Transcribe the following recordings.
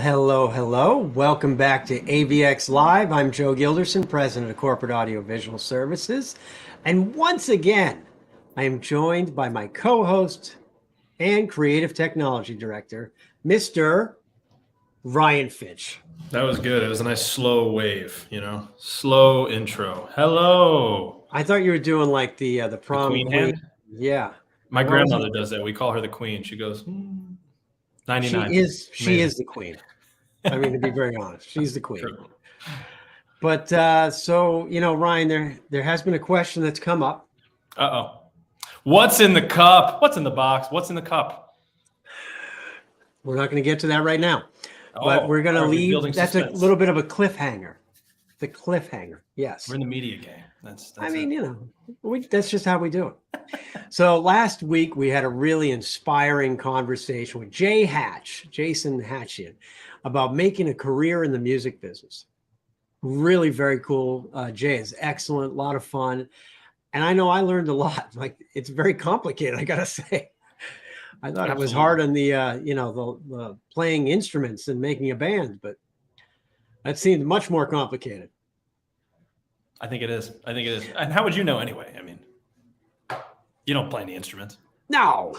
Hello. Welcome back to AVX Live. I'm Joe Gilderson, President of Corporate Audio Visual Services. And once again, I am joined by my co-host and Creative Technology Director, Mr. Ryan Finch. That was good. It was a nice slow wave, slow intro. Hello. I thought you were doing like the prom queen hand? Yeah. My grandmother does that. We call her the queen. She goes, 99. She is the queen. I mean, to be very honest, she's the queen. True. But Ryan, there has been a question that's come up. Uh-oh. What's in the cup? What's in the box? What's in the cup? We're not going to get to that right now, but we're going to leave. That's a little bit of a cliffhanger. The cliffhanger. Yes. We're in the media game. That's that's just how we do it. So last week we had a really inspiring conversation with Jason Hatchian, about making a career in the music business. Really very cool. Jay is excellent, a lot of fun. And I know I learned a lot. Like, it's very complicated, I gotta say. I thought It was hard on the playing instruments and making a band, but that seemed much more complicated. I think it is. And how would you know anyway? I mean, you don't play any instruments. No,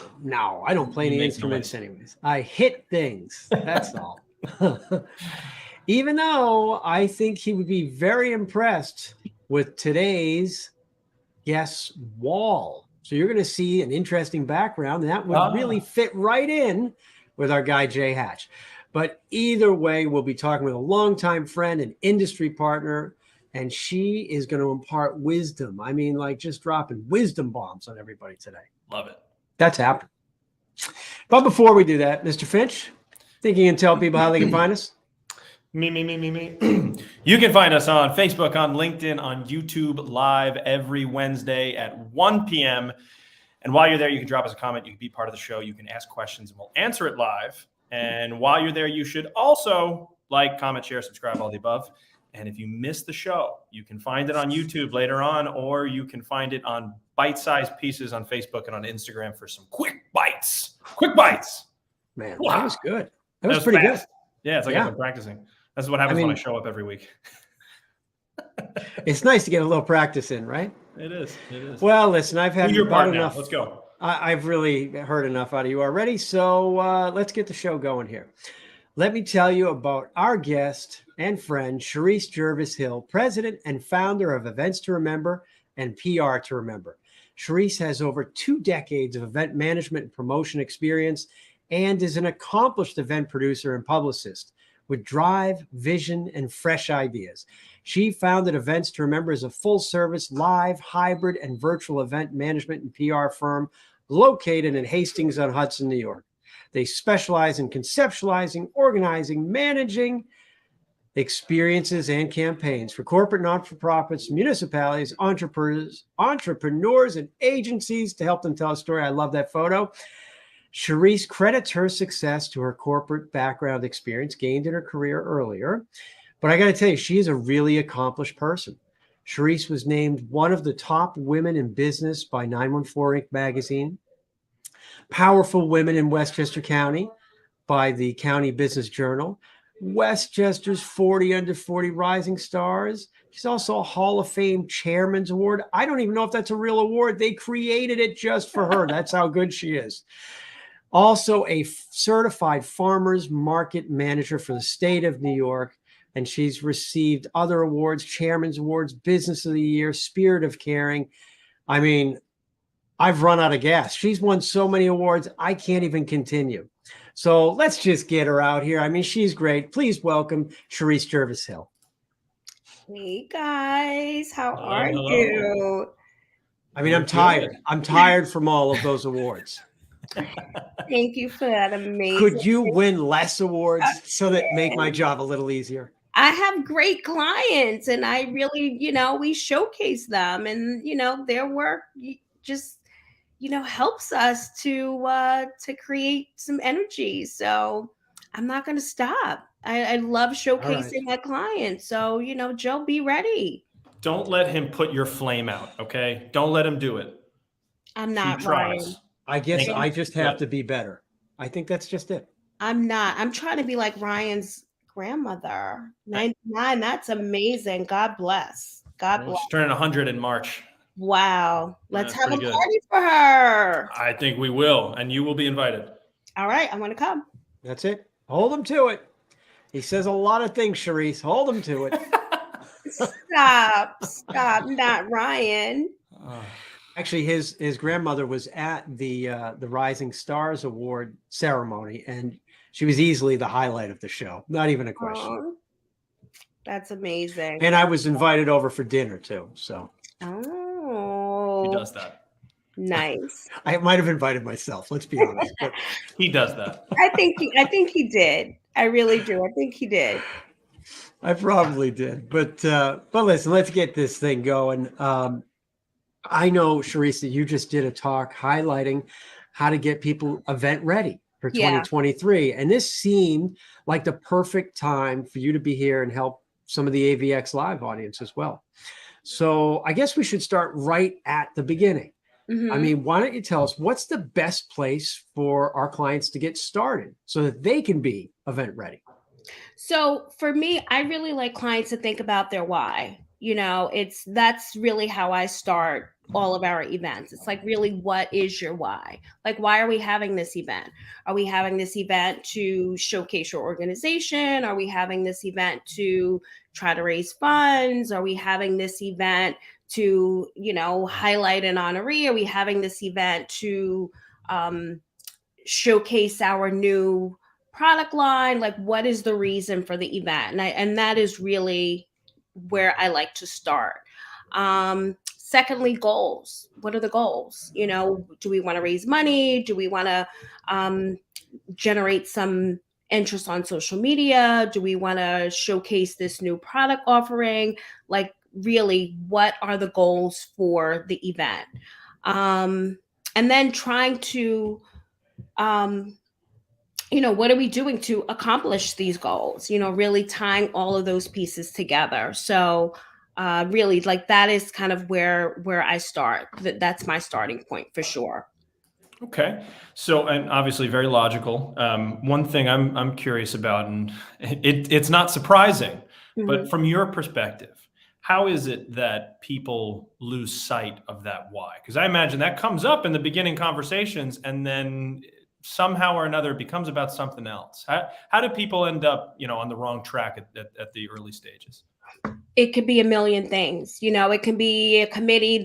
I don't play any instruments anyways. I hit things, that's all. Even though I think he would be very impressed with today's guest wall. So you're going to see an interesting background that would really fit right in with our guy, Jay Hatch. But either way, we'll be talking with a longtime friend and industry partner, and she is going to impart wisdom. I mean, like, just dropping wisdom bombs on everybody today. Love it. That's happening. But before we do that, Mr. Finch, think you can tell people how they can find us? Me. You can find us on Facebook, on LinkedIn, on YouTube live every Wednesday at 1 p.m. And while you're there, you can drop us a comment. You can be part of the show. You can ask questions, and we'll answer it live. And while you're there, you should also like, comment, share, subscribe, all the above. And if you missed the show, you can find it on YouTube later on, or you can find it on bite-sized pieces on Facebook and on Instagram for some quick bites. Man, wow. That was good. That was pretty fast. Good. Yeah, it's like I've been practicing. That's what happens when I show up every week. It's nice to get a little practice in, right? It is. Well, listen, I've had about enough. Let's go. I've really heard enough out of you already. So let's get the show going here. Let me tell you about our guest and friend, Chereese Jervis-Hill, president and founder of Events to Remember and PR to Remember. Chereese has over 2 decades of event management and promotion experience and is an accomplished event producer and publicist with drive, vision, and fresh ideas. She founded Events to Remember as a full-service, live, hybrid, and virtual event management and PR firm located in Hastings-on-Hudson, New York. They specialize in conceptualizing, organizing, managing experiences and campaigns for corporate not-for-profits, municipalities, entrepreneurs, and agencies to help them tell a story. I love that photo. Chereese credits her success to her corporate background experience gained in her career earlier. But I got to tell you, she is a really accomplished person. Chereese was named one of the top women in business by 914 Inc. magazine, Powerful Women in Westchester County by the County Business Journal, Westchester's 40 Under 40 Rising Stars. She's also a Hall of Fame Chairman's Award. I don't even know if that's a real award. They created it just for her. That's how good she is. Also a certified farmers market manager for the state of New York. And she's received other awards, Chairman's Awards, Business of the Year, Spirit of Caring. I mean, I've run out of gas. She's won so many awards, I can't even continue. So let's just get her out here. I mean, she's great. Please welcome Chereese Jervis-Hill. Hey guys, how are you? I mean, I'm tired. I'm tired from all of those awards. Thank you for that. Amazing. Could you win less awards so that make my job a little easier? I have great clients, and I really, we showcase them, and their work just, helps us to create some energy. So I'm not going to stop. I love showcasing my clients. So, Joe, be ready. Don't let him put your flame out, okay? Don't let him do it. I'm not trying. I guess I just have to be better. I think that's just it. I'm not. I'm trying to be like Ryan's grandmother. 99. That's amazing. God bless. God Well, bless. she's turning 100 in March. Wow. Let's That's have a pretty good. party for her. I think we will, and you will be invited. All right. I'm going to come. That's it. Hold him to it. He says a lot of things, Chereese. Hold him to it. Stop. Stop. Not Ryan. Actually, his grandmother was at the Rising Stars Award ceremony, and she was easily the highlight of the show. Not even a question. Aw, that's amazing. And I was invited over for dinner too. So He Oh, does that. nice. I might have invited myself. Let's be honest. But He does that. I think he did. I really do. I think he did. I probably did. But listen, let's get this thing going. I know, Chereese, that you just did a talk highlighting how to get people event ready for Yeah. 2023. And this seemed like the perfect time for you to be here and help some of the AVX Live audience as well. So I guess we should start right at the beginning. Mhm. I mean, why don't you tell us what's the best place for our clients to get started so that they can be event ready? So for me, I really like clients to think about their why. That's really how I start all of our events. It's like, really, what is your why? Like, why are we having this event? Are we having this event to showcase your organization? Are we having this event to try to raise funds? Are we having this event to, highlight an honoree? Are we having this event to showcase our new product line? Like, what is the reason for the event? And that is really where I like to start. Secondly, goals. What are the goals? Do we want to raise money? Do we want to generate some interest on social media? Do we want to showcase this new product offering? Like, really, what are the goals for the event? And then trying to what are we doing to accomplish these goals? Really tying all of those pieces together. So really, like, that is kind of where I start. That's my starting point for sure. Okay. So, and obviously very logical. One thing I'm curious about, and it's not surprising, but Mhm. from your perspective, how is it that people lose sight of that why? Because I imagine that comes up in the beginning conversations, and then somehow or another it becomes about something else. How do people end up, on the wrong track at the early stages? It could be a million things. It can be a committee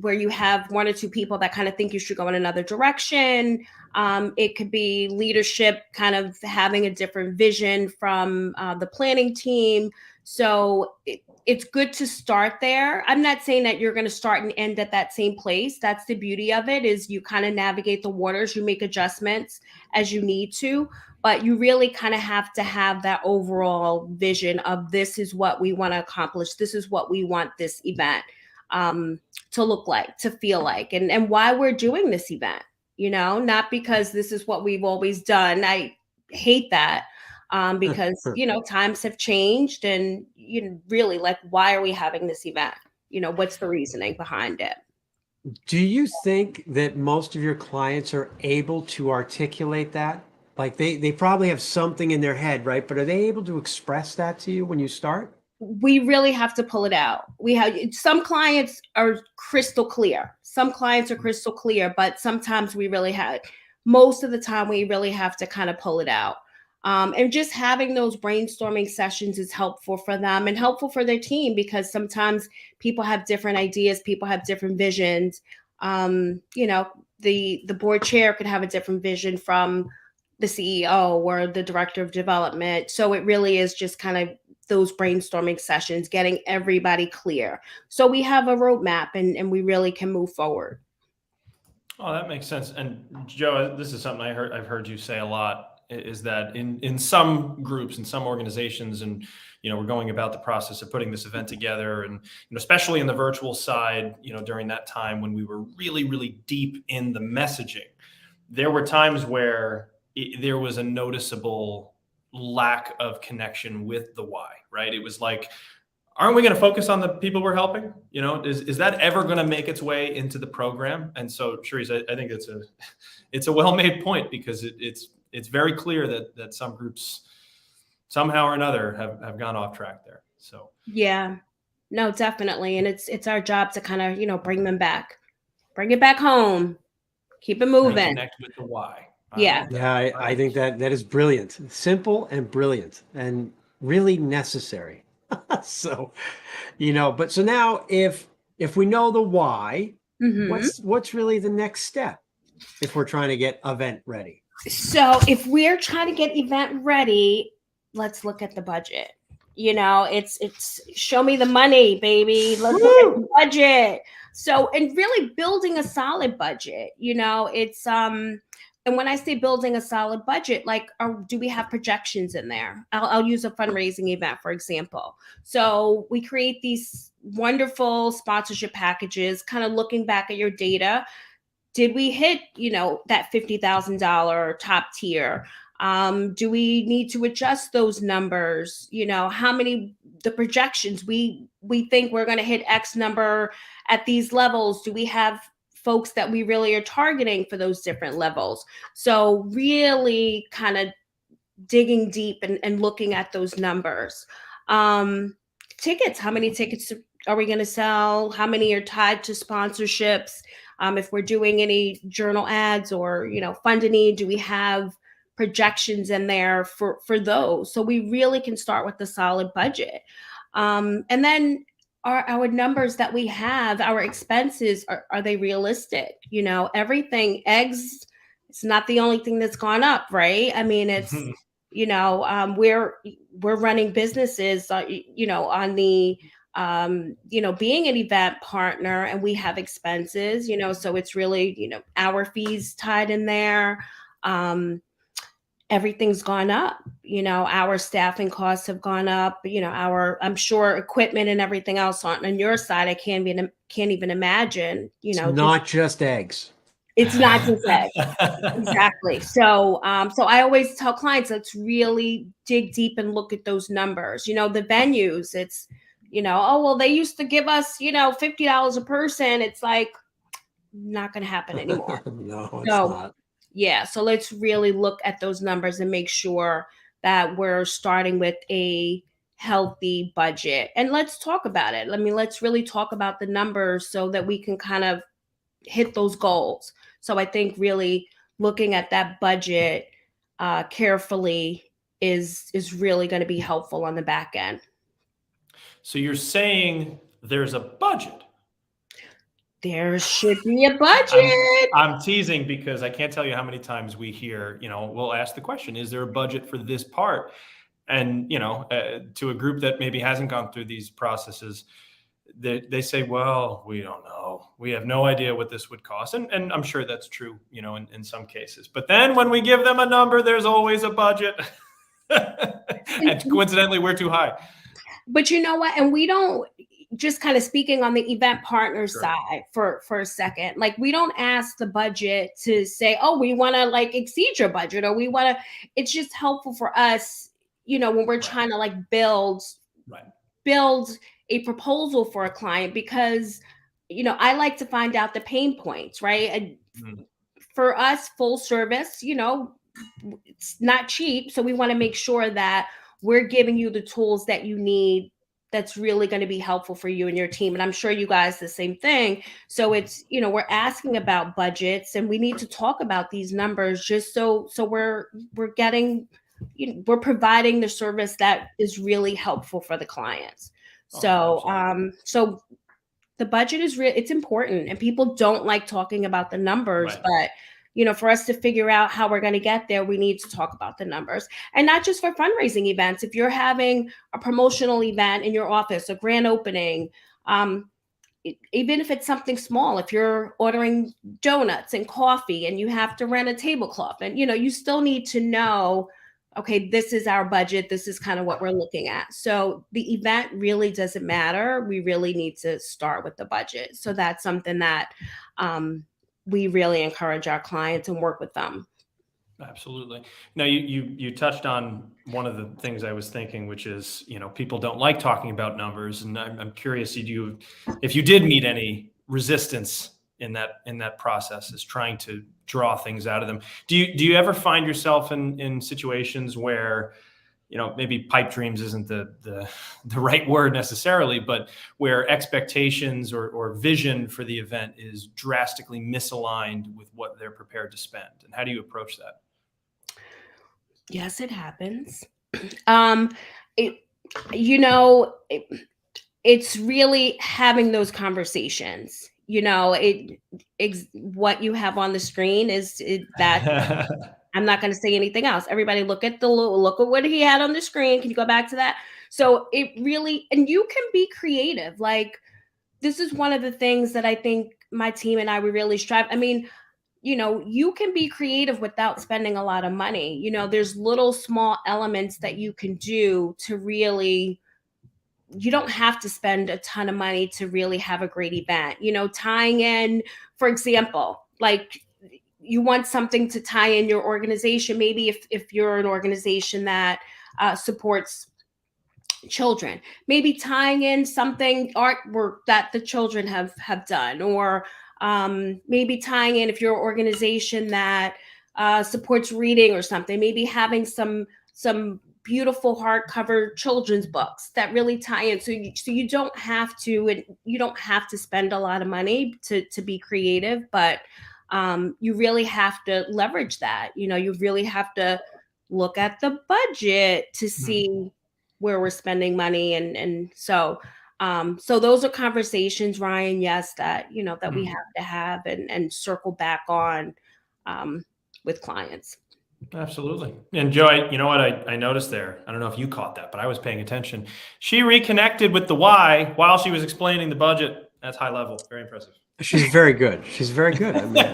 where you have one or two people that kind of think you should go in another direction. It could be leadership kind of having a different vision from the planning team. So it's good to start there. I'm not saying that you're going to start and end at that same place. That's the beauty of it, is you kind of navigate the waters, you make adjustments as you need to, but you really kind of have to have that overall vision of, this is what we want to accomplish. This is what we want this event to look like, to feel like, and why we're doing this event, not because this is what we've always done. I hate that. Because times have changed, and really, like, why are we having this event? What's the reasoning behind it? Do you think that most of your clients are able to articulate that? Like they probably have something in their head, right? But are they able to express that to you when you start? We really have to pull it out. We have some clients are crystal clear. Some clients are crystal clear, but sometimes most of the time we really have to kind of pull it out. And just having those brainstorming sessions is helpful for them and helpful for their team, because sometimes people have different ideas, people have different visions. The board chair could have a different vision from the CEO or the director of development. So it really is just kind of those brainstorming sessions, getting everybody clear, so we have a roadmap and we really can move forward. Oh, that makes sense. And Joe, this is something I've heard you say a lot, is that in some groups, in some organizations, and we're going about the process of putting this event together, and especially in the virtual side, during that time when we were really, really deep in the messaging, there were times where there was a noticeable lack of connection with the why, right? It was like, aren't we going to focus on the people we're helping? Is that ever going to make its way into the program? And so, Chereese, I think it's a well-made point, because it's it's very clear that some groups somehow or another have gone off track there. So Yeah, no, definitely. And it's our job to kind of, bring them back, bring it back home, keep it moving. reconnect with the why. Yeah. Yeah, I think that is brilliant. Simple and brilliant and really necessary. So, but so now if we know the why, Hmm. what's really the next step if we're trying to get event ready? So if we're trying to get event ready, let's look at the budget. It's show me the money, baby. Let's look at the budget. So, and really building a solid budget, it's and when I say building a solid budget, like, do we have projections in there? I'll use a fundraising event, for example. So we create these wonderful sponsorship packages, kind of looking back at your data. Did we hit, that $50,000 top tier? Do we need to adjust those numbers? How many, the projections, we think we're going to hit X number at these levels. Do we have folks that we really are targeting for those different levels? So really kind of digging deep and looking at those numbers. Tickets, how many tickets are we going to sell? How many are tied to sponsorships? If we're doing any journal ads or, fund a need, do we have projections in there for those? So we really can start with the solid budget. And then our numbers that we have, our expenses, are they realistic? Everything, eggs, it's not the only thing that's gone up, right? I mean, it's, we're running businesses, on the, being an event partner, and we have expenses, so it's really, our fees tied in there. Everything's gone up, our staffing costs have gone up, I'm sure equipment and everything else on your side, I can't even imagine, It's not just eggs. It's not just eggs. Exactly. So I always tell clients, let's really dig deep and look at those numbers. The venues, it's, oh, well, they used to give us, $50 a person. It's like, not going to happen anymore. No, it's not. Yeah. So let's really look at those numbers and make sure that we're starting with a healthy budget. And let's talk about it. I mean, let's really talk about the numbers so that we can kind of hit those goals. So I think really looking at that budget carefully is really going to be helpful on the back end. So you're saying there's a budget? There should be a budget. I'm teasing because I can't tell you how many times we hear, we'll ask the question, is there a budget for this part? And, to a group that maybe hasn't gone through these processes, they say, well, we don't know. We have no idea what this would cost. And I'm sure that's true, in some cases. But then when we give them a number, there's always a budget. And coincidentally, we're too high. But you know what? And we don't, just kind of speaking on the event partner Sure. side for a second, like, we don't ask the budget to say, oh, we want to exceed your budget, or we want to, it's just helpful for us, when we're trying to build a proposal for a client, because, I like to find out the pain points, right? And for us, full service, it's not cheap. So we want to make sure that we're giving you the tools that you need, that's really going to be helpful for you and your team. And I'm sure you guys the same thing. So it's, we're asking about budgets, and we need to talk about these numbers just so we're getting, we're providing the service that is really helpful for the clients. So the budget is it's important, and people don't like talking about the numbers, but for us to figure out how we're going to get there, we need to talk about the numbers. And not just for fundraising events. If you're having a promotional event in your office, a grand opening, even if it's something small, if you're ordering donuts and coffee and you have to rent a tablecloth, and you still need to know, okay, this is our budget, this is kind of what we're looking at. So the event really doesn't matter. We really need to start with the budget. So that's something that we really encourage our clients and work with them. Absolutely. Now, you touched on one of the things I was thinking, which is, people don't like talking about numbers, and I'm curious, if you did meet any resistance in that process, is trying to draw things out of them. Do you ever find yourself in situations where, maybe pipe dreams isn't the right word necessarily, but where expectations or vision for the event is drastically misaligned with what they're prepared to spend? And how do you approach that? Yes, it happens. It, you know, it, it's really having those conversations. What you have on the screen that I'm not going to say anything else. Everybody look at what he had on the screen. Can you go back to that? So it really, and you can be creative. Like, this is one of the things that I think my team and I, we really strive. I mean, you can be creative without spending a lot of money. There's little small elements that you can do to really, you don't have to spend a ton of money to really have a great event. Tying in, for example, like, you want something to tie in your organization. Maybe if you're an organization that supports children, maybe tying in something artwork that the children have done, or maybe tying in, if you're an organization that supports reading or something, maybe having some beautiful hardcover children's books that really tie in. So you don't have to spend a lot of money to be creative, but you really have to leverage that. You really have to look at the budget to see where we're spending money. And so those are conversations, Ryan, yes, that we have to have and circle back on with clients. Absolutely. And Joy, you know what I noticed there? I don't know if you caught that, but I was paying attention. She reconnected with the why while she was explaining the budget. That's high level. Very impressive. She's very good. She's very good. I mean,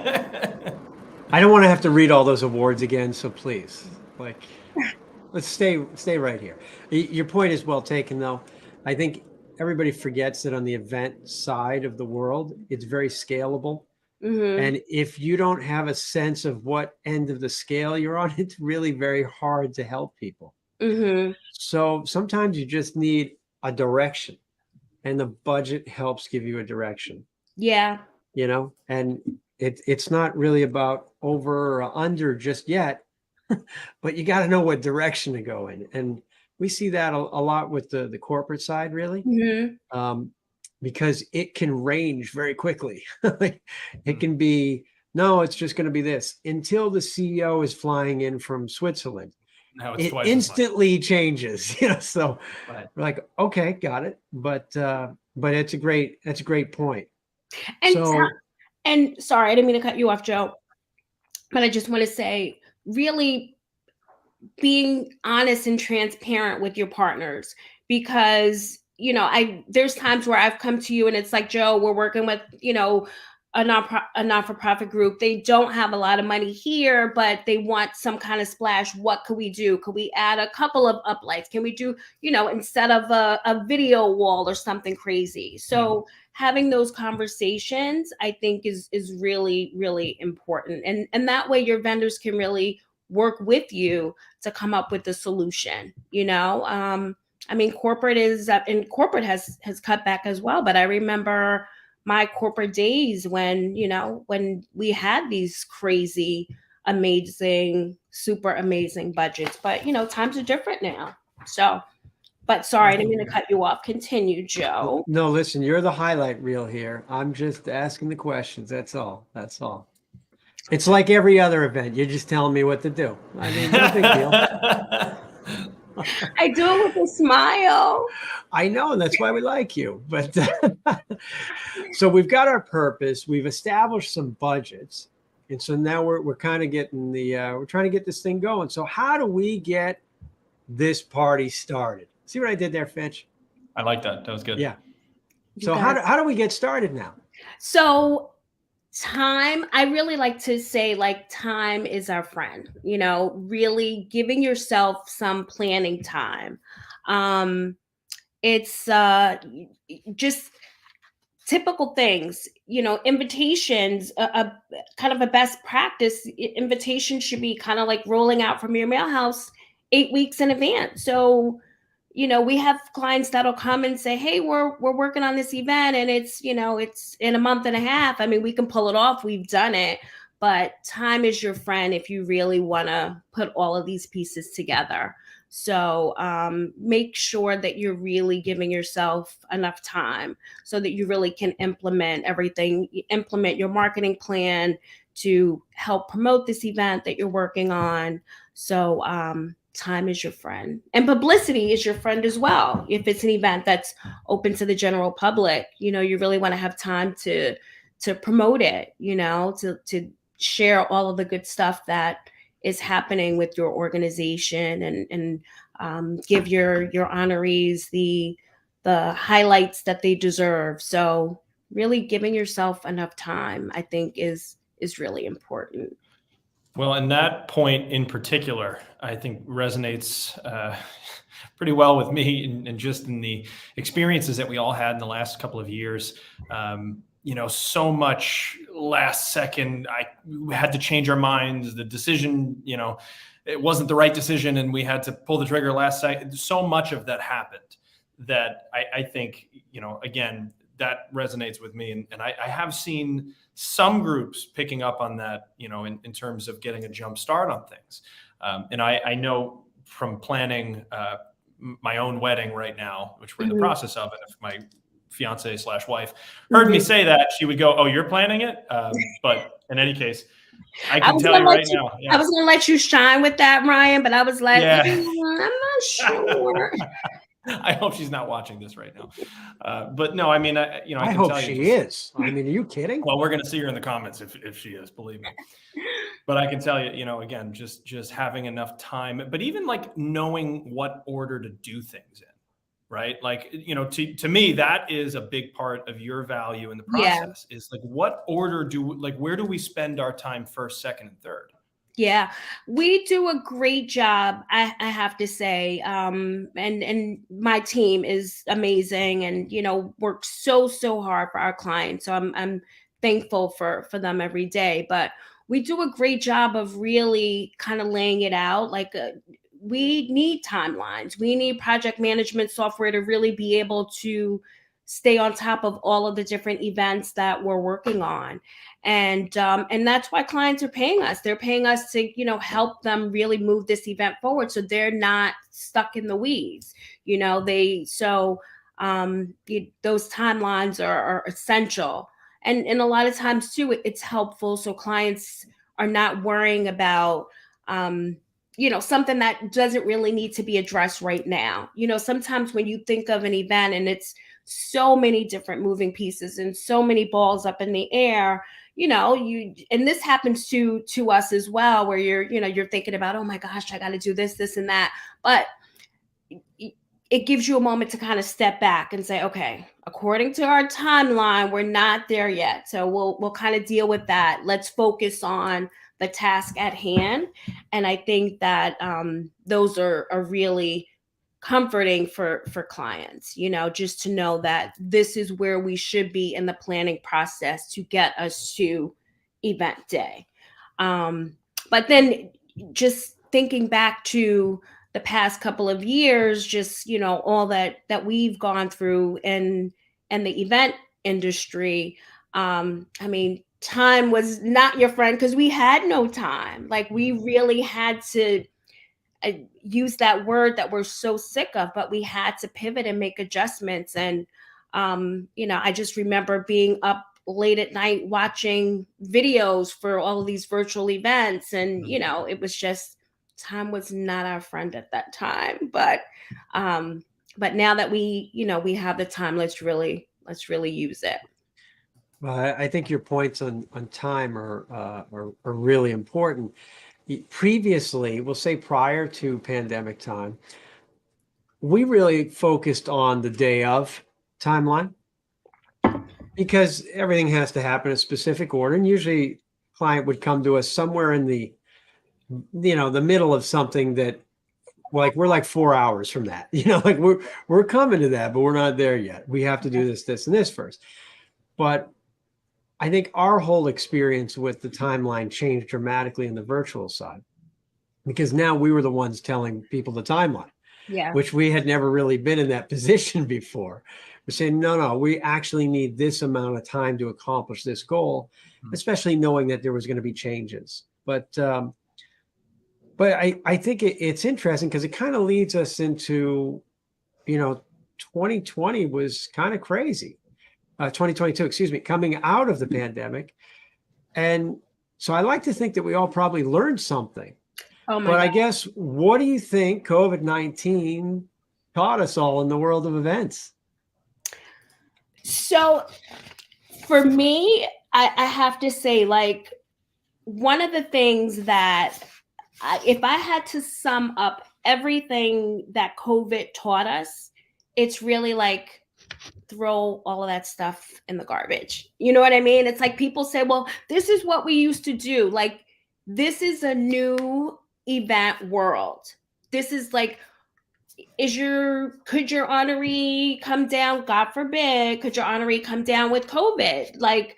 I don't want to have to read all those awards again, so please, let's stay right here. Your point is well taken, though. I think everybody forgets that on the event side of the world, it's very scalable. Mm-hmm. And if you don't have a sense of what end of the scale you're on, it's really very hard to help people. Mm-hmm. So sometimes you just need a direction, and the budget helps give you a direction. Yeah. And it's not really about over or under just yet, but you got to know what direction to go in. And we see that a lot with the corporate side, really. Mm-hmm. Because it can range very quickly. It can be, no, it's just going to be this, until the CEO is flying in from Switzerland. Now it's it instantly changes. So right. We're like, okay, got it. But that's a great point. And sorry, I didn't mean to cut you off, Joe, but I just want to say, really being honest and transparent with your partners, because there's times where I've come to you and it's like, Joe, we're working with a not-for-profit group. They don't have a lot of money here, but they want some kind of splash. What could we do? Could we add a couple of uplights? Can we do, instead of a video wall or something crazy? So having those conversations, I think is really, really important. And that way your vendors can really work with you to come up with a solution. I mean, corporate has cut back as well, but I remember my corporate days when we had these crazy, amazing, super amazing budgets, but times are different now. So, but sorry, I didn't mean to cut you off. Continue, Joe. No, listen, you're the highlight reel here. I'm just asking the questions. That's all. It's like every other event. You're just telling me what to do. I mean, no big deal. I do it with a smile. I know, and that's why we like you. But so we've got our purpose. We've established some budgets, and so now we're kind of getting we're trying to get this thing going. So how do we get this party started? See what I did there, Finch? I like that. That was good. Yeah. So how do we get started now? So time, I really like to say, time is our friend, really giving yourself some planning time. It's just typical things, invitations, a kind of a best practice. Invitation should be kind of like rolling out from your mailhouse 8 weeks in advance. So we have clients that'll come and say, hey, we're working on this event, and it's in a month and a half. I mean, we can pull it off. We've done it. but time is your friend if you really want to put all of these pieces together. So make sure that you're really giving yourself enough time so that you really can implement everything, implement your marketing plan to help promote this event that you're working on. So time is your friend, and publicity is your friend as well. If it's an event that's open to the general public, you know, you really want to have time to promote it, you know, to share all of the good stuff that is happening with your organization, and give your honorees the highlights that they deserve. So really giving yourself enough time, I think, is really important. Well, and that point in particular, I think resonates pretty well with me, and just in the experiences that we all had in the last couple of years. You know, so much last second, we had to change our minds. The decision, you know, it wasn't the right decision, and we had to pull the trigger last second. So much of that happened that I think, you know, again, that resonates with me. And I have seen some groups picking up on that, you know, in terms of getting a jump start on things. And I know from planning my own wedding right now, which we're in the process of, and if my fiance/wife heard me say that, she would go, "Oh, you're planning it?" But in any case, I can tell you right now. Yeah. I was going to let you shine with that, Ryan, but I was like, Yeah. I'm not sure. I hope she's not watching this right now. But no, I mean, you know, I can hope tell she you is. I mean, are you kidding? Well, we're going to see her in the comments if she is, believe me. But I can tell you, you know, again, just having enough time, but even like knowing what order to do things in, right? Like, you know, to me, that is a big part of your value in the process. Is like, what order where do we spend our time first, second, and third? Yeah, we do a great job, I have to say. And my team is amazing, and you know, works so hard for our clients. So I'm thankful for them every day. But we do a great job of really kind of laying it out. Like we need timelines. We need project management software to really be able to stay on top of all of the different events that we're working on. And that's why clients are paying us. They're paying us to, you know, help them really move this event forward, so they're not stuck in the weeds. You know, those timelines are essential, and a lot of times too, it's helpful so clients are not worrying about you know, something that doesn't really need to be addressed right now. You know, sometimes when you think of an event and it's so many different moving pieces and so many balls up in the air, you know, and this happens to us as well, where you're thinking about, oh my gosh, I got to do this and that. But it gives you a moment to kind of step back and say, okay, according to our timeline, we're not there yet. So we'll kind of deal with that. Let's focus on the task at hand. And I think that those are really comforting for clients, you know, just to know that this is where we should be in the planning process to get us to event day. But then just thinking back to the past couple of years, just, you know, all that we've gone through in the event industry. I mean, time was not your friend because we had no time. Like, we really had to use that word that we're so sick of, but we had to pivot and make adjustments. And you know, I just remember being up late at night watching videos for all of these virtual events, and you know, it was just, time was not our friend at that time. But now that we, you know, we have the time, let's really use it. Well, I think your points on time are really important. Previously, we'll say prior to pandemic time, we really focused on the day of timeline because everything has to happen in a specific order. And usually client would come to us somewhere in the, you know, the middle of something that, like, we're like 4 hours from that, you know, like we're coming to that, but we're not there yet. We have to do this, and this first. But I think our whole experience with the timeline changed dramatically in the virtual side, because now we were the ones telling people the timeline. Yeah. which we had never really been in that position before. We're saying, no, we actually need this amount of time to accomplish this goal, especially knowing that there was going to be changes. But I think it's interesting because it kind of leads us into, 2020 was kind of crazy. 2022, excuse me, coming out of the pandemic. And so I like to think that we all probably learned something. Oh my But I God. guess, what do you think COVID-19 taught us all in the world of events? So for me, I have to say, like, one of the things that if I had to sum up everything that COVID taught us, it's really like throw all of that stuff in the garbage. You know what I mean? It's like people say, well, this is what we used to do. Like, this is a new event world. This is like, could your honoree come down? God forbid, could your honoree come down with COVID? Like,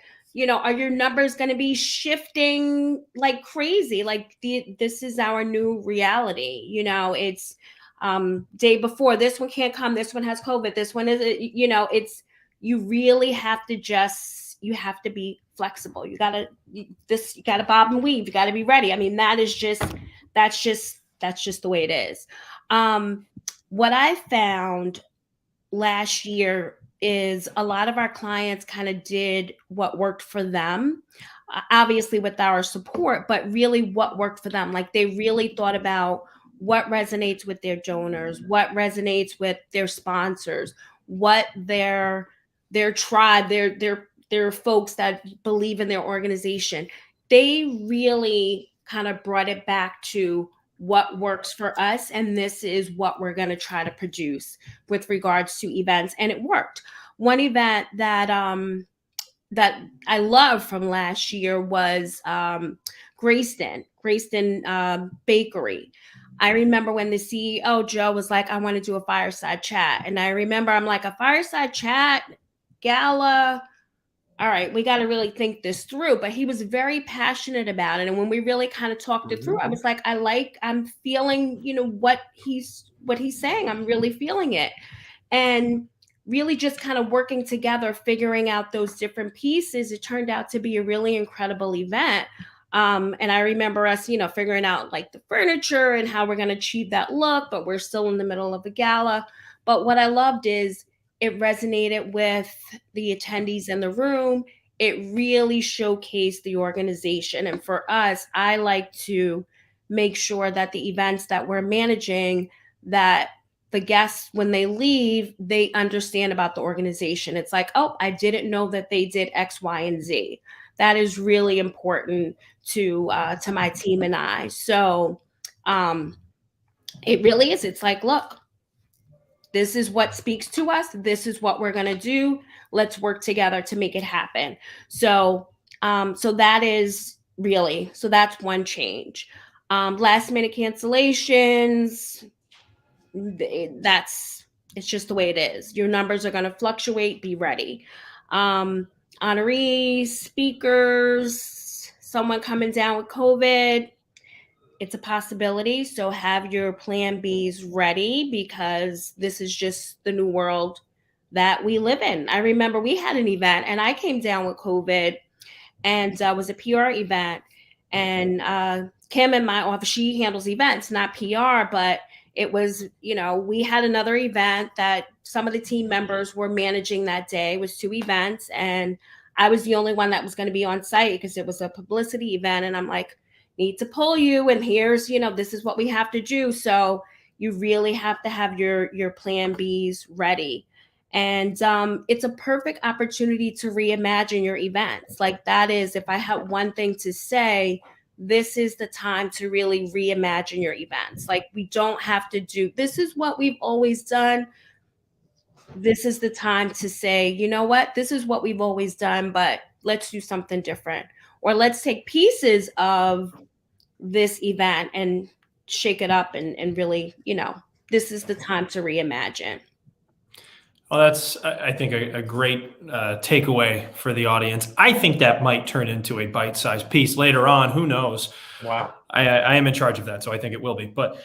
are your numbers going to be shifting like crazy? Like, this is our new reality. It's day before, this one can't come, this one has COVID, this one is, it's, you really have to you have to be flexible. You gotta bob and weave. You gotta be ready. I mean, that's just the way it is. What I found last year is a lot of our clients kind of did what worked for them, obviously with our support, but really what worked for them. Like, they really thought about what resonates with their donors, what resonates with their sponsors, what their tribe, their folks that believe in their organization. They really kind of brought it back to what works for us, and this is what we're going to try to produce with regards to events. And it worked. One event that I love from last year was Grayston Bakery. I remember when the CEO, Joe, was like, I want to do a fireside chat. And I remember I'm like, a fireside chat gala? All right, we got to really think this through. But he was very passionate about it. And when we really kind of talked it through, I was like, I'm feeling, what he's saying. I'm really feeling it. And really just kind of working together, figuring out those different pieces, it turned out to be a really incredible event. And I remember us, figuring out like the furniture and how we're going to achieve that look, but we're still in the middle of a gala. But what I loved is it resonated with the attendees in the room. It really showcased the organization. And for us, I like to make sure that the events that we're managing, that the guests, when they leave, they understand about the organization. It's like, oh, I didn't know that they did X, Y, and Z. That is really important to my team and I. So it really is. It's like, look, this is what speaks to us. This is what we're going to do. Let's work together to make it happen. So that is really, so that's one change. Last minute cancellations, it's just the way it is. Your numbers are going to fluctuate. Be ready. Honorees, speakers, someone coming down with COVID, it's a possibility. So have your plan Bs ready, because this is just the new world that we live in. I remember we had an event and I came down with COVID, and it was a PR event. And Kim in my office, she handles events, not PR, but it was, we had another event that some of the team members were managing that day. It was 2 events, and I was the only one that was going to be on site because it was a publicity event. And I'm like, need to pull you, and here's, this is what we have to do. So you really have to have your plan Bs ready. And it's a perfect opportunity to reimagine your events. Like, that is, if I have one thing to say, this is the time to really reimagine your events. Like, we don't have to do, this is what we've always done. This is the time to say, you know what, this is what we've always done, but let's do something different. Or let's take pieces of this event and shake it up and really, this is the time to reimagine. Well, that's, I think, a great takeaway for the audience. I think that might turn into a bite-sized piece later on. Who knows? Wow. I am in charge of that, so I think it will be. But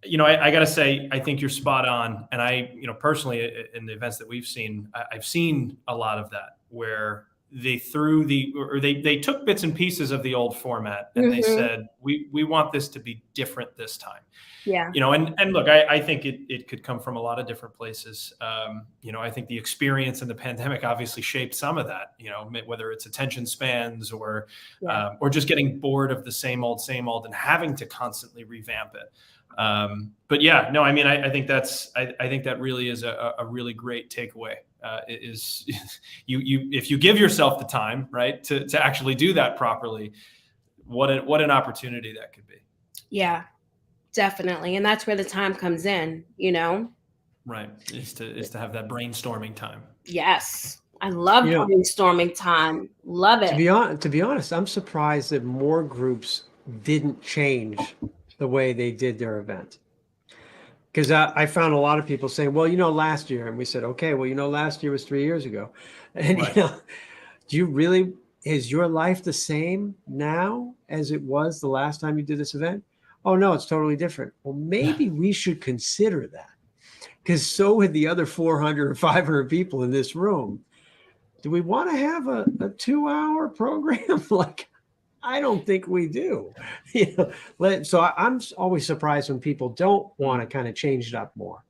I got to say, I think you're spot on. And personally, in the events that we've seen, I've seen a lot of that where they they took bits and pieces of the old format and they said, we want this to be different this time. Yeah. And look, I think it could come from a lot of different places. I think the experience in the pandemic obviously shaped some of that, whether it's attention spans or just getting bored of the same old, and having to constantly revamp it. But yeah, no, I mean, I think I think that really is a really great takeaway. Is if you give yourself the time, right, to actually do that properly, what an opportunity that could be. Yeah, definitely. And that's where the time comes in, Right. Is to have that brainstorming time. Yes. I love brainstorming time. Love it. To be honest, I'm surprised that more groups didn't change the way they did their event. Because I found a lot of people saying, well, last year. And we said, okay, well, last year was 3 years ago. And, Right. Is your life the same now as it was the last time you did this event? Oh, no, it's totally different. Well, maybe we should consider that. Because so would the other 400 or 500 people in this room. Do we want to have a 2-hour program? I don't think we do. So I'm always surprised when people don't want to kind of change it up more.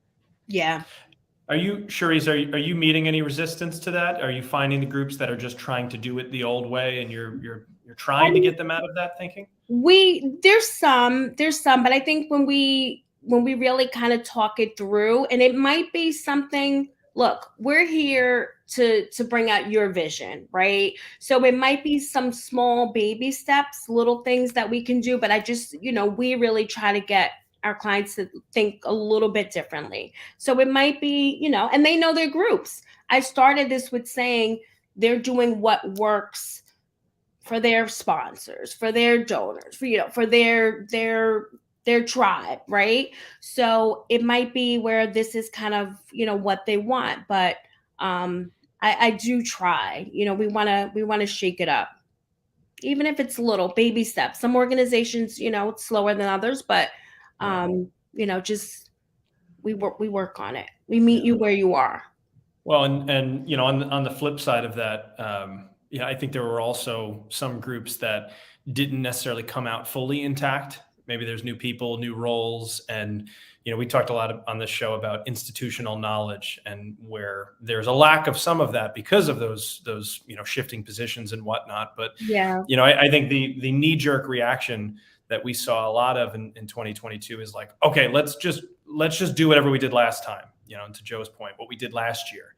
Yeah. Are you, Chereese, are you meeting any resistance to that? Are you finding the groups that are just trying to do it the old way, and you're trying to get them out of that thinking? There's some, but I think when we really kind of talk it through, and it might be something, look, we're here to bring out your vision, right? So it might be some small baby steps, little things that we can do, but I just, we really try to get our clients to think a little bit differently. So it might be, and they know their groups. I started this with saying they're doing what works for their sponsors, for their donors, for their tribe, right? So it might be where this is kind of, what they want, but I do try, we want to shake it up, even if it's little baby steps. Some organizations, it's slower than others, but just we work on it. We meet you where you are. Well, and on the flip side of that, I think there were also some groups that didn't necessarily come out fully intact. Maybe there's new people, new roles, and we talked a lot on this show about institutional knowledge, and where there's a lack of some of that because of those shifting positions and whatnot. But I think the knee-jerk reaction that we saw a lot of in 2022 is like, okay, let's just do whatever we did last time. And to Joe's point, what we did last year.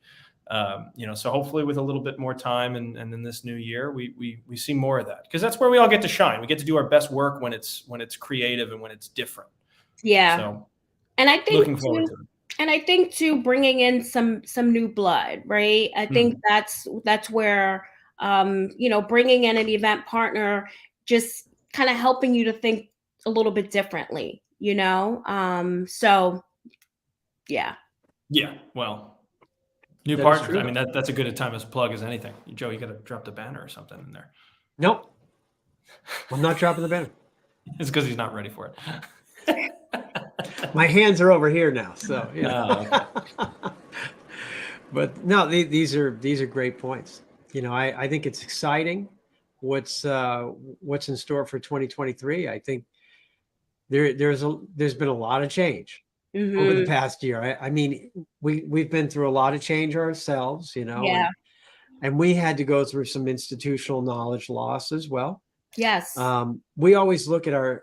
So hopefully with a little bit more time and in this new year, we see more of that, because that's where we all get to shine. We get to do our best work when it's creative and when it's different. Yeah. So, and I think looking forward to it. And I think too, bringing in some new blood, right? I think that's where, bringing in an event partner, just kind of helping you to think a little bit differently, so yeah. Yeah. Well, new partners. I mean, that's a good a time as plug as anything. Joe, you got to drop the banner or something in there. Nope. I'm not dropping the banner. It's because he's not ready for it. My hands are over here now. So, Okay. But no, these are great points. I think it's exciting what's in store for 2023. I think there's been a lot of change over the past year. I mean, we've been through a lot of change ourselves, and we had to go through some institutional knowledge loss as well. Yes. We always look at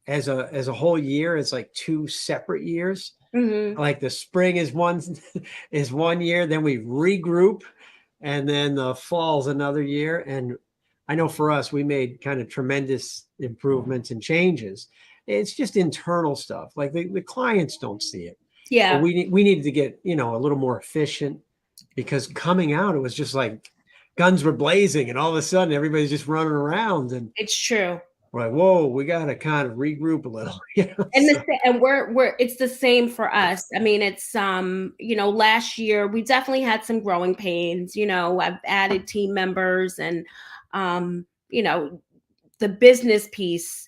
as a whole year as like 2 separate years. Like the spring is one year, then we regroup, and then the fall's another year. And I know for us, we made kind of tremendous improvements and changes. It's just internal stuff. Like the clients don't see it. Yeah. But we needed to get, a little more efficient, because coming out, it was just like guns were blazing, and all of a sudden everybody's just running around, and it's true. We're like, whoa, we got to kind of regroup a little. And we're it's the same for us. I mean, it's last year we definitely had some growing pains. I've added team members, and the business piece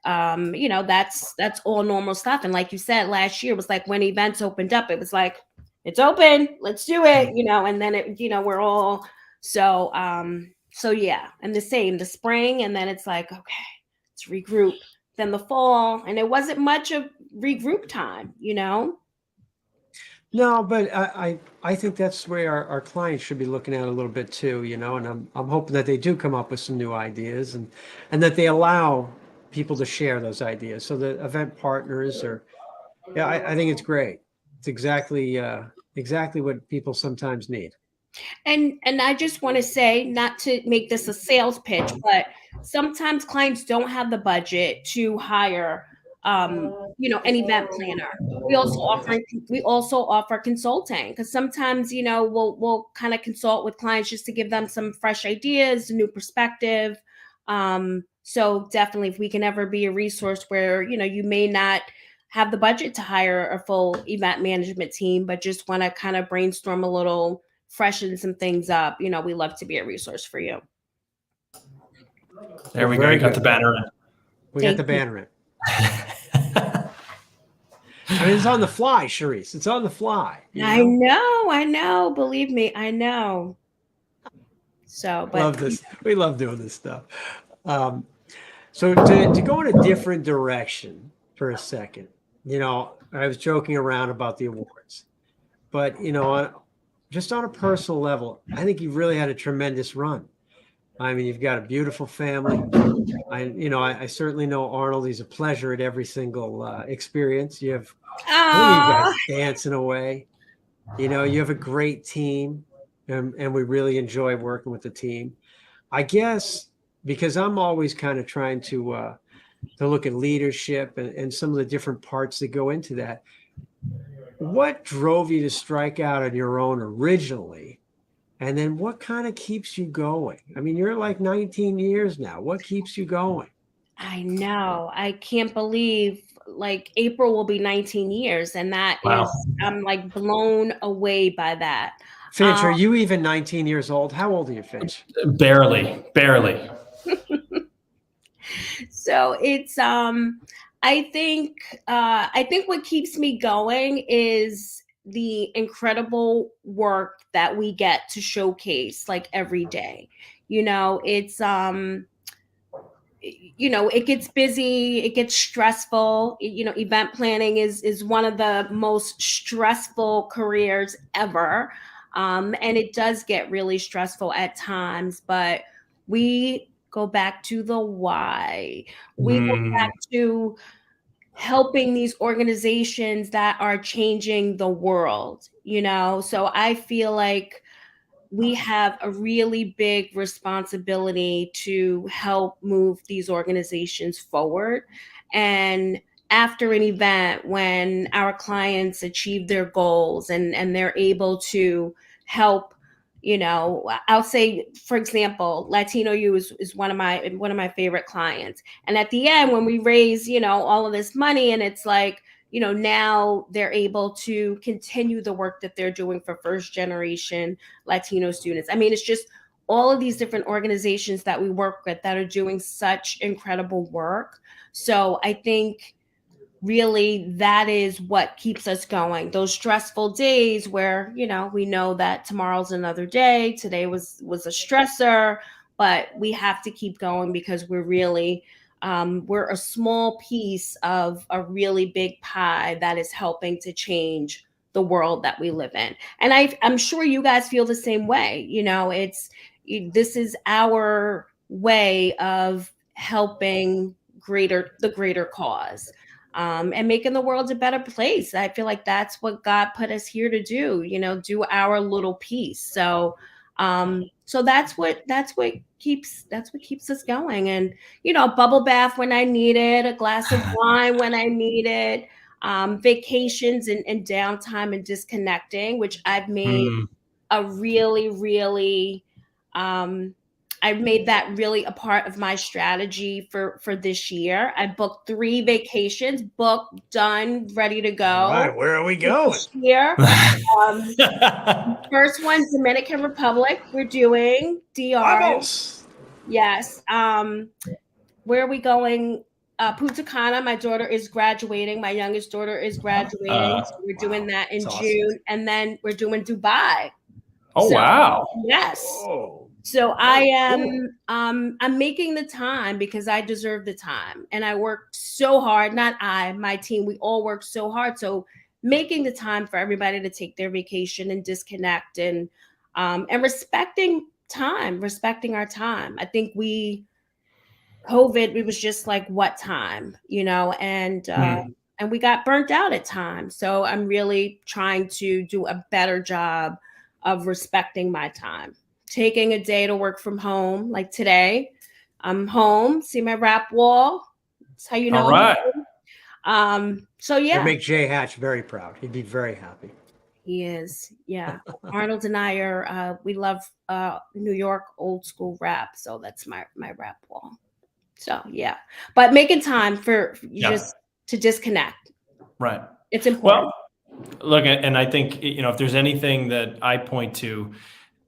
That's all normal stuff. And like you said, last year was like when events opened up, it was like, it's open, let's do it, and then we're all so yeah. And the spring, and then it's like, okay, let's regroup. Then the fall, and it wasn't much of regroup time. No, but I think that's where our clients should be looking at a little bit too, and I'm hoping that they do come up with some new ideas and that they allow people to share those ideas. So the event partners I think it's great. It's exactly what people sometimes need. And I just want to say, not to make this a sales pitch, but sometimes clients don't have the budget to hire an event planner. We also offer consulting, because sometimes we'll kind of consult with clients just to give them some fresh ideas, a new perspective. So definitely, if we can ever be a resource where you may not have the budget to hire a full event management team, but just want to kind of brainstorm a little, freshen some things up, we love to be a resource for you. There we go. You got the banner in. We got the banner in. I mean, it's on the fly, Chereese. It's on the fly. I know. Believe me, I know. So, but love this. We love doing this stuff. So to go in a different direction for a second, I was joking around about the awards, but just on a personal level, I think you've really had a tremendous run. I mean, you've got a beautiful family. I certainly know Arnold. He's a pleasure at every single experience. You have you guys dancing away. You have a great team, and we really enjoy working with the team. I guess because I'm always kind of trying to look at leadership and some of the different parts that go into that. What drove you to strike out on your own originally? And then what kind of keeps you going? I mean, you're like 19 years now. What keeps you going? I know. I can't believe like April will be 19 years. And that Wow. is, I'm like blown away by that. Finch, are you even 19 years old? How old are you, Finch? Barely. So it's, I think what keeps me going is the incredible work that we get to showcase like every day. It's it gets busy, it gets stressful. Event planning is one of the most stressful careers ever. And it does get really stressful at times, but we go back to the why. We go back to helping these organizations that are changing the world, So I feel like we have a really big responsibility to help move these organizations forward. And after an event, when our clients achieve their goals and they're able to help, I'll say, for example, Latino U is one of my favorite clients. And at the end, when we raise, all of this money, and it's like, now they're able to continue the work that they're doing for first generation Latino students. I mean, it's just all of these different organizations that we work with that are doing such incredible work. So I think really that is what keeps us going. Those stressful days where, we know that tomorrow's another day. Today was a stressor, but we have to keep going because we're really, we're a small piece of a really big pie that is helping to change the world that we live in. And I'm sure you guys feel the same way. This is our way of helping the greater cause. And making the world a better place. I feel like that's what God put us here to do, do our little piece. So, so that's what keeps us going. And, a bubble bath when I need it, a glass of wine when I need it, vacations and downtime and disconnecting, which I've made a really, really, I've made that really a part of my strategy for this year. I booked 3 vacations, booked, done, ready to go. All right, where are we going? Here, first one, Dominican Republic. We're doing DR. Vamos! Yes. Where are we going? Punta Cana. My daughter is graduating. My youngest daughter is graduating. So we're doing that in That's June. awesome. And then we're doing Dubai. Oh, So, wow. yes. Oh, So I am cool. I'm making the time because I deserve the time. And I work so hard. Not I, my team, we all work so hard. So making the time for everybody to take their vacation and disconnect and respecting time, respecting our time. I think COVID, it was just like, what time, and we got burnt out at times. So I'm really trying to do a better job of respecting my time, taking a day to work from home. Like today, I'm home, see my wrap wall. That's how you know. All right. So That'd yeah, make Jay Hatch very proud. He'd be very happy. he is. Yeah. Arnold and I we love New York old school rap. So that's my rap wall. So yeah, but making time for just to disconnect. Right. It's important. Well, look, and I think, if there's anything that I point to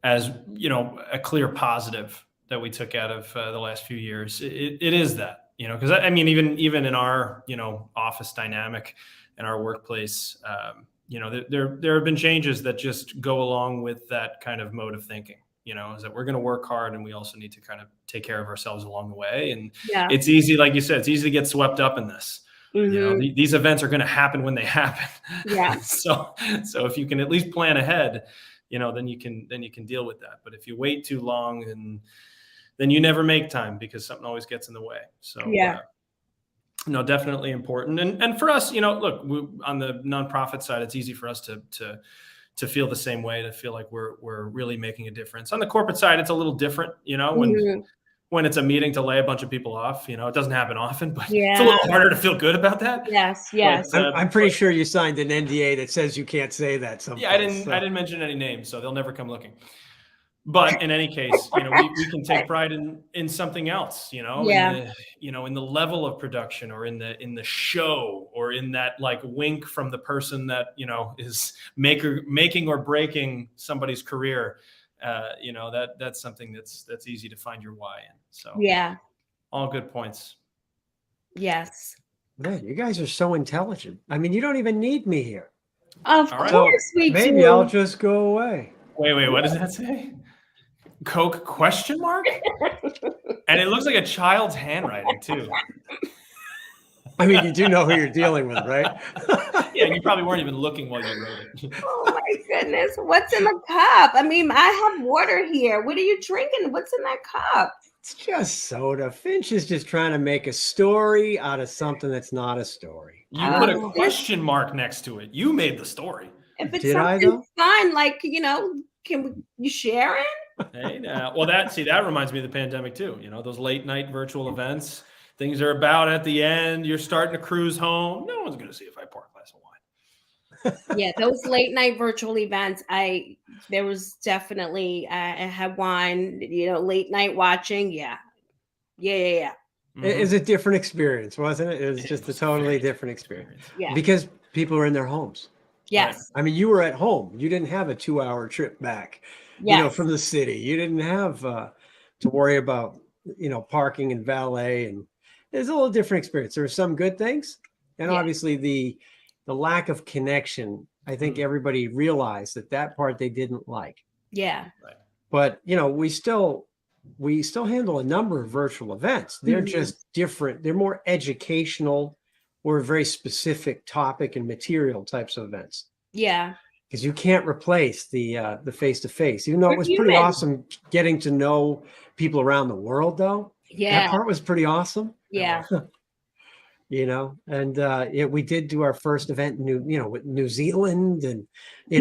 as, a clear positive that we took out of the last few years, it is that, because I mean, even in our, office dynamic in our workplace, there have been changes that just go along with that kind of mode of thinking. Is that we're going to work hard and we also need to kind of take care of ourselves along the way. And it's easy, like you said, it's easy to get swept up in this. Mm-hmm. These events are going to happen when they happen. Yeah. So if you can at least plan ahead, then you can deal with that. But if you wait too long, then you never make time because something always gets in the way. So definitely important. And for us, look, on the nonprofit side, it's easy for us to feel the same way, to feel like we're really making a difference. On the corporate side, it's a little different, when it's a meeting to lay a bunch of people off, it doesn't happen often, but it's a little harder to feel good about that. Yes. But, I'm pretty sure you signed an NDA that says you can't say that. I didn't mention any names, so they'll never come looking. But in any case, we can take pride in something else, in the level of production, or in the show, or in that like wink from the person that, is making or breaking somebody's career. That's something that's easy to find your why in. So all good points. Yes. Man, you guys are so intelligent. I mean, you don't even need me here. Of course we do. Maybe I'll just go away. Wait, what does that say? Coke ? And it looks like a child's handwriting too. I mean, you do know who you're dealing with, right? Yeah, you probably weren't even looking while you wrote it. Oh my goodness. What's in the cup? I mean, I have water here. What are you drinking? What's in that cup? It's just soda. Finch is just trying to make a story out of something that's not a story. You put a question mark next to it. You made the story. If it's something fun, like, can you share it? Hey, now. Well, that reminds me of the pandemic too. Those late night virtual events. Things are about at the end. You're starting to cruise home. No one's going to see if I pour a glass of wine. Yeah, those late night virtual events. There was definitely I had wine. Late night watching. Yeah. Mm-hmm. It was a different experience, wasn't it? It was just a totally different experience. Yeah, because people were in their homes. Yes. Right. I mean, you were at home. You didn't have a 2-hour trip back. Yes. From the city. You didn't have to worry about parking and valet, and there's a little different experience. There were some good things, and obviously the lack of connection. I think everybody realized that part they didn't like. Yeah. Right. But we still handle a number of virtual events. They're just different. They're more educational or very specific topic and material types of events. Yeah. Because you can't replace the face-to-face. Even though it was pretty awesome getting to know people around the world, though. Yeah. That part was pretty awesome. Yeah. And we did do our first event in with New Zealand and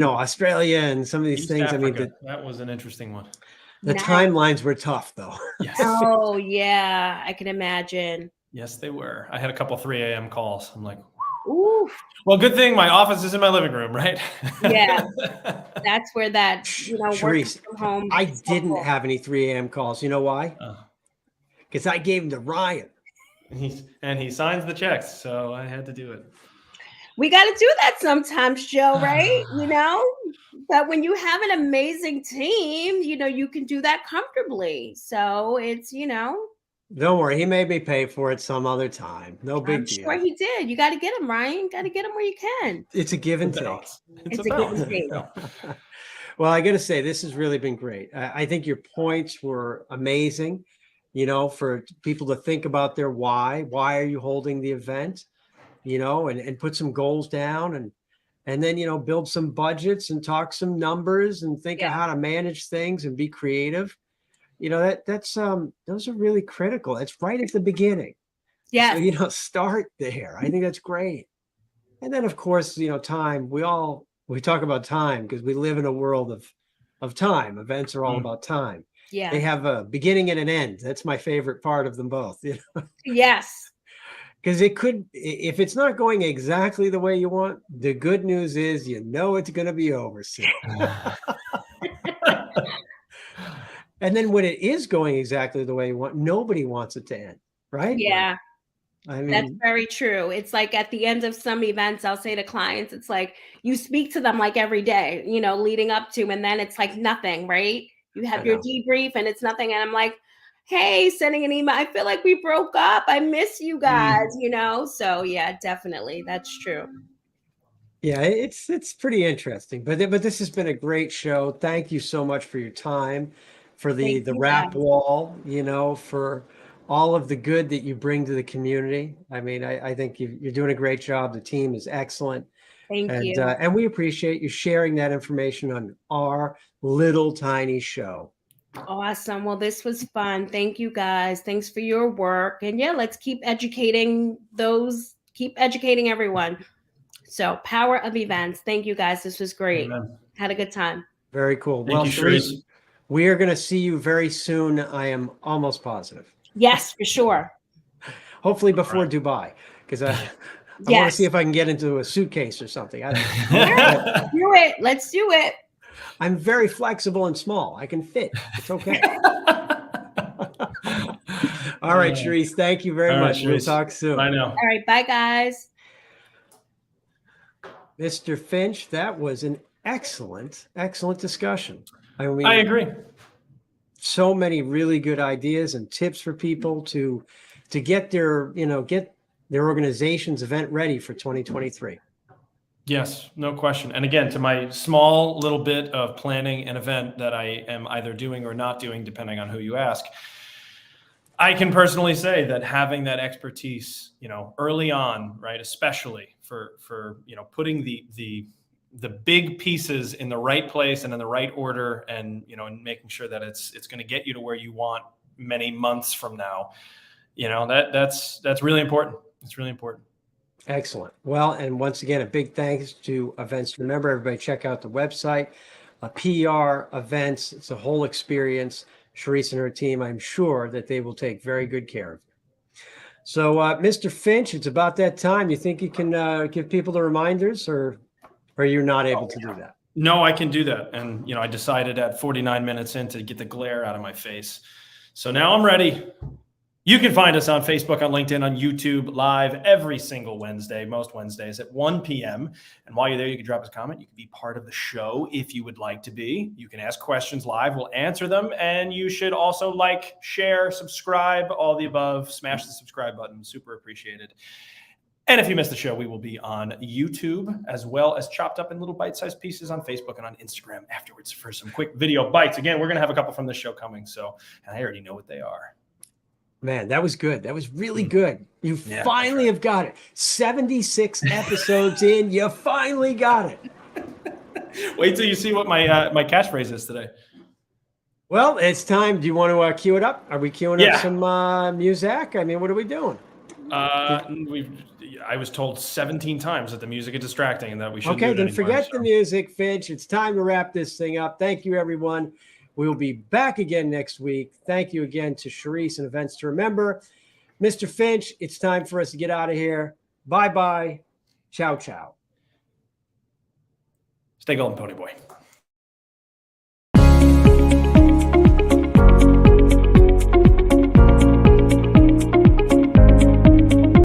Australia and some of these East things. Africa. I mean, that was an interesting one. The timelines were tough, though. Yes. Oh yeah, I can imagine. Yes, they were. I had a couple 3 a.m. calls. I'm like, ooh. Well, good thing my office is in my living room, right? Yeah, that's where that Chereese, working from home. I didn't have any 3 a.m. calls. You know why? Because I gave them to Ryan. And he signs the checks, so I had to do it. We got to do that sometimes, Joe, right? But when you have an amazing team, you can do that comfortably. So it's, Don't worry. He made me pay for it some other time. No big I'm deal. sure he did. You got to get him, Ryan. Got to get him where you can. It's a give and It's a take. balance. It's It's a a give and balance. take. Yeah. Well, I got to say, this has really been great. I think your points were amazing, for people to think about their why. Why are you holding the event? And put some goals down and then, build some budgets and talk some numbers and think of Yeah. how to manage things and be creative. That's those are really critical. That's right at the beginning. So, Yes. start there. I think that's great. And then, of course, time. We talk about time because we live in a world of time. Events are all about time. They Yeah. have a beginning and an end. That's my favorite part of them both. Yes. Because it could, if it's not going exactly the way you want, the good news is it's going to be over soon. And then when it is going exactly the way you want, nobody wants it to end, right? Yeah. I That's mean, very true. It's like at the end of some events, I'll say to clients, it's like you speak to them like every day, leading up to, and then it's like nothing, right? You have your debrief and it's nothing. And I'm like, hey, sending an email. I feel like we broke up. I miss you guys, So yeah, definitely. That's true. yeah, it's pretty interesting. But this has been a great show. Thank you so much for your time, for the Thank you rap guys. wall, for all of the good that you bring to the community. I mean, I think you're doing a great job. The team is excellent. Thank And you. and we appreciate you sharing that information on our little tiny show. Awesome. Well, this was fun. Thank you guys. Thanks for your work. And yeah, let's keep educating everyone. So, power of events. Thank you guys. This was great. Amen. Had a good time. Very cool. Thank Well, you, Chereese, Chereese. we are going to see you very soon. I am almost positive. Yes, for sure. Hopefully before Dubai, because I want to see if I can get into a suitcase or something. Do it. Let's do it. I'm very flexible and small. I can fit. It's okay. All right, Chereese, thank you very much. We'll talk soon. Bye now. All right. Bye, guys. Mr. Finch, that was an excellent discussion. I mean, I agree. So many really good ideas and tips for people to get their organization's event ready for 2023. Yes, no question. And again, to my small little bit of planning an event that I am either doing or not doing, depending on who you ask, I can personally say that having that expertise, early on, right, especially for putting the big pieces in the right place and in the right order, and and making sure that it's going to get you to where you want many months from now, that's really important. It's really important. Excellent. Well, and once again, a big thanks to Events. Remember, everybody, check out the website, PR Events. It's a whole experience. Chereese and her team, I'm sure that they will take very good care of you. So, Mr. Finch, it's about that time. You think you can give people the reminders, or are you not able to do that? No, I can do that. And, I decided at 49 minutes in to get the glare out of my face. So now I'm ready. You can find us on Facebook, on LinkedIn, on YouTube, live every single Wednesday, most Wednesdays at 1 p.m. And while you're there, you can drop us a comment. You can be part of the show if you would like to be. You can ask questions live. We'll answer them. And you should also like, share, subscribe, all the above. Smash the subscribe button. Super appreciated. And if you missed the show, we will be on YouTube, as well as chopped up in little bite-sized pieces on Facebook and on Instagram afterwards for some quick video bites. Again, we're going to have a couple from this show coming. And I already know what they are. Man, that was good. That was really good. You finally have got it. 76 episodes in, you finally got it. Wait till you see what my catchphrase is today. Well, it's time. Do you want to cue it up? Are we queuing up some music? I mean, what are we doing? I was told 17 times that the music is distracting and that we shouldn't. Okay, then forget the music, Finch. It's time to wrap this thing up. Thank you, everyone. We will be back again next week. Thank you again to Chereese and Events to Remember. Mr. Finch, it's time for us to get out of here. Bye-bye. Ciao, ciao. Stay golden, Pony Boy.